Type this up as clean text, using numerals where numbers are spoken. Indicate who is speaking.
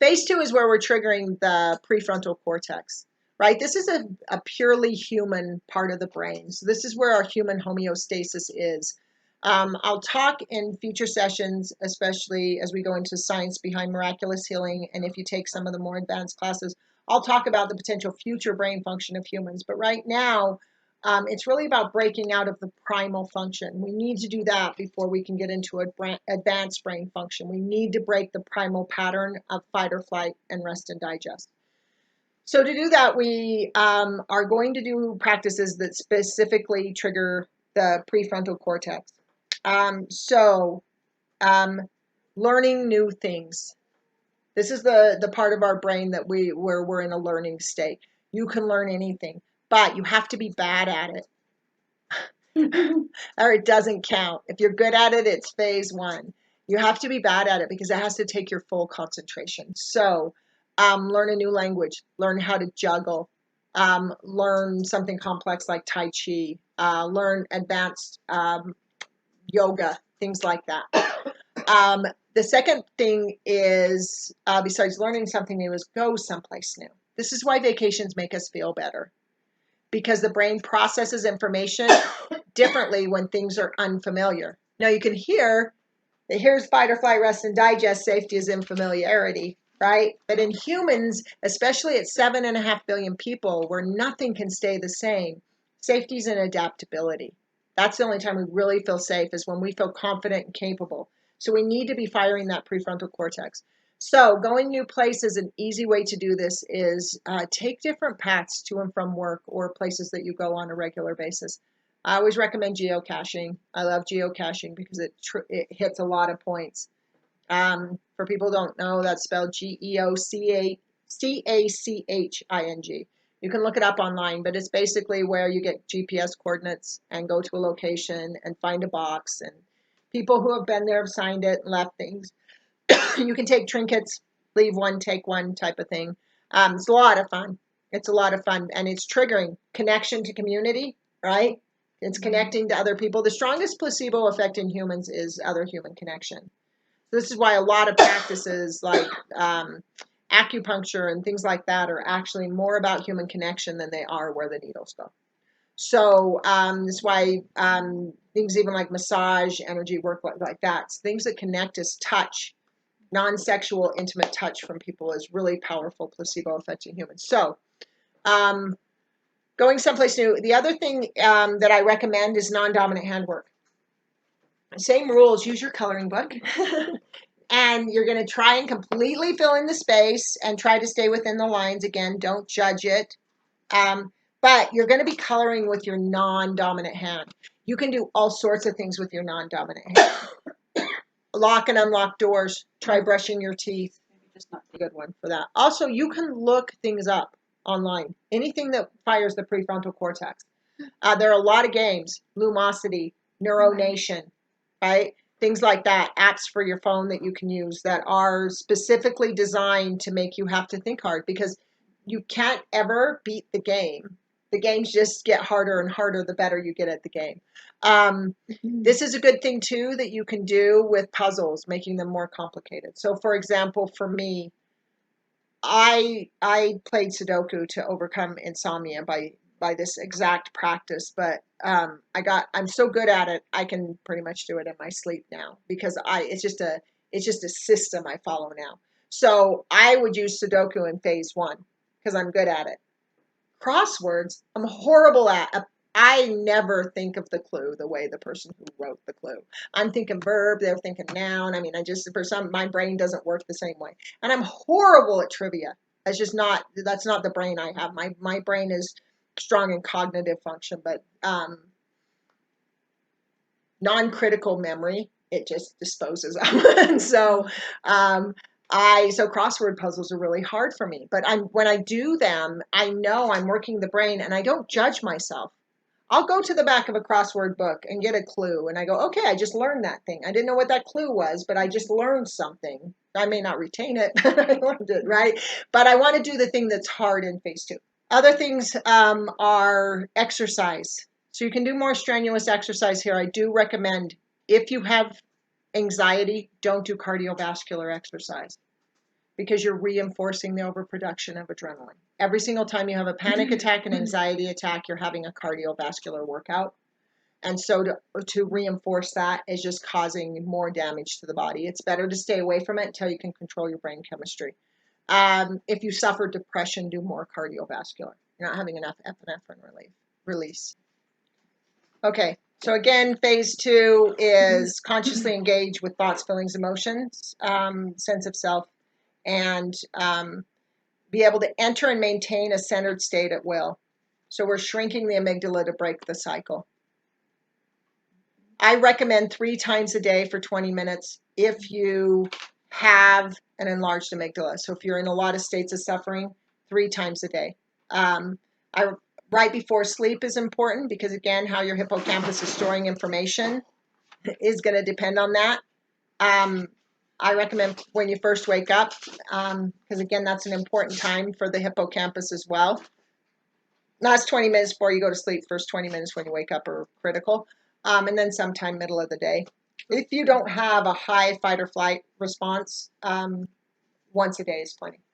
Speaker 1: Phase 2 is where we're triggering the prefrontal cortex, right? This is a purely human part of the brain. So this is where our human homeostasis is. I'll talk in future sessions, especially as we go into science behind miraculous healing. And if you take some of the more advanced classes, I'll talk about the potential future brain function of humans. But right now, it's really about breaking out of the primal function. We need to do that before we can get into advanced brain function. We need to break the primal pattern of fight or flight and rest and digest. So to do that, we are going to do practices that specifically trigger the prefrontal cortex. Learning new things. This is the part of our brain that where we're in a learning state. You can learn anything, but you have to be bad at it. Or it doesn't count. If you're good at it, it's phase 1. You have to be bad at it because it has to take your full concentration. So learn a new language, learn how to juggle, learn something complex like Tai Chi, learn advanced yoga, things like that. The second thing is, besides learning something new, is go someplace new. This is why vacations make us feel better, because the brain processes information differently when things are unfamiliar. Now you can hear that here's fight or flight, rest and digest, safety is in familiarity, right? But in humans, especially at 7.5 billion people, where nothing can stay the same, safety is in adaptability. That's the only time we really feel safe, is when we feel confident and capable. So we need to be firing that prefrontal cortex. So going new places, an easy way to do this is take different paths to and from work or places that you go on a regular basis. I always recommend geocaching. I love geocaching because it hits a lot of points. For people who don't know, that's spelled GEOCACHING. You can look it up online, but it's basically where you get GPS coordinates and go to a location and find a box, and people who have been there have signed it and left things. You can take trinkets, leave one, take one type of thing. It's a lot of fun. It's a lot of fun, and it's triggering connection to community, right? It's connecting to other people. The strongest placebo effect in humans is other human connection. This is why a lot of practices like acupuncture and things like that are actually more about human connection than they are where the needles go. So that's why things even like massage, energy work like that, things that connect us, touch, non-sexual, intimate touch from people is really powerful placebo effect in humans. So going someplace new. The other thing that I recommend is non-dominant handwork. Same rules, use your coloring book. And you're going to try and completely fill in the space and try to stay within the lines. Again, don't judge it. But you're going to be coloring with your non-dominant hand. You can do all sorts of things with your non-dominant hand. Lock and unlock doors. Try brushing your teeth. Maybe just not a good one for that. Also, you can look things up online. Anything that fires the prefrontal cortex. There are a lot of games. Lumosity, Neuronation, right? Things like that, apps for your phone that you can use that are specifically designed to make you have to think hard, because you can't ever beat the game. The games just get harder and harder the better you get at the game. This is a good thing too that you can do with puzzles, making them more complicated. So for example, for me, I played Sudoku to overcome insomnia by this exact practice, but I'm so good at it, I can pretty much do it in my sleep now, because it's just a system I follow now. So I would use Sudoku in phase 1 because I'm good at it. Crosswords, I'm horrible at. I never think of the clue the way the person who wrote the clue. I'm thinking verb, they're thinking noun. I mean, my brain doesn't work the same way. And I'm horrible at trivia. That's not the brain I have. My brain is strong in cognitive function, but non-critical memory, it just disposes of. And so so crossword puzzles are really hard for me, but when I do them, I know I'm working the brain and I don't judge myself. I'll go to the back of a crossword book and get a clue, and I go, okay, I just learned that thing. I didn't know what that clue was, but I just learned something. I may not retain it, but I learned it, right? But I want to do the thing that's hard in phase 2. Other things are exercise. So you can do more strenuous exercise here. I do recommend, if you have anxiety, don't do cardiovascular exercise. because you're reinforcing the overproduction of adrenaline. Every single time you have a panic attack, an anxiety attack, you're having a cardiovascular workout. And so to reinforce that is just causing more damage to the body. It's better to stay away from it until you can control your brain chemistry. If you suffer depression, do more cardiovascular. You're not having enough epinephrine release. Okay, so again, phase 2 is consciously engage with thoughts, feelings, emotions, sense of self, and be able to enter and maintain a centered state at will. So we're shrinking the amygdala to break the cycle. I recommend 3 times a day for 20 minutes if you have an enlarged amygdala. So if you're in a lot of states of suffering, 3 times a day. Right before sleep is important because, again, how your hippocampus is storing information is going to depend on that. I recommend when you first wake up because, again, that's an important time for the hippocampus as well. Last 20 minutes before you go to sleep, first 20 minutes when you wake up are critical. And then sometime middle of the day. If you don't have a high fight or flight response, once a day is plenty.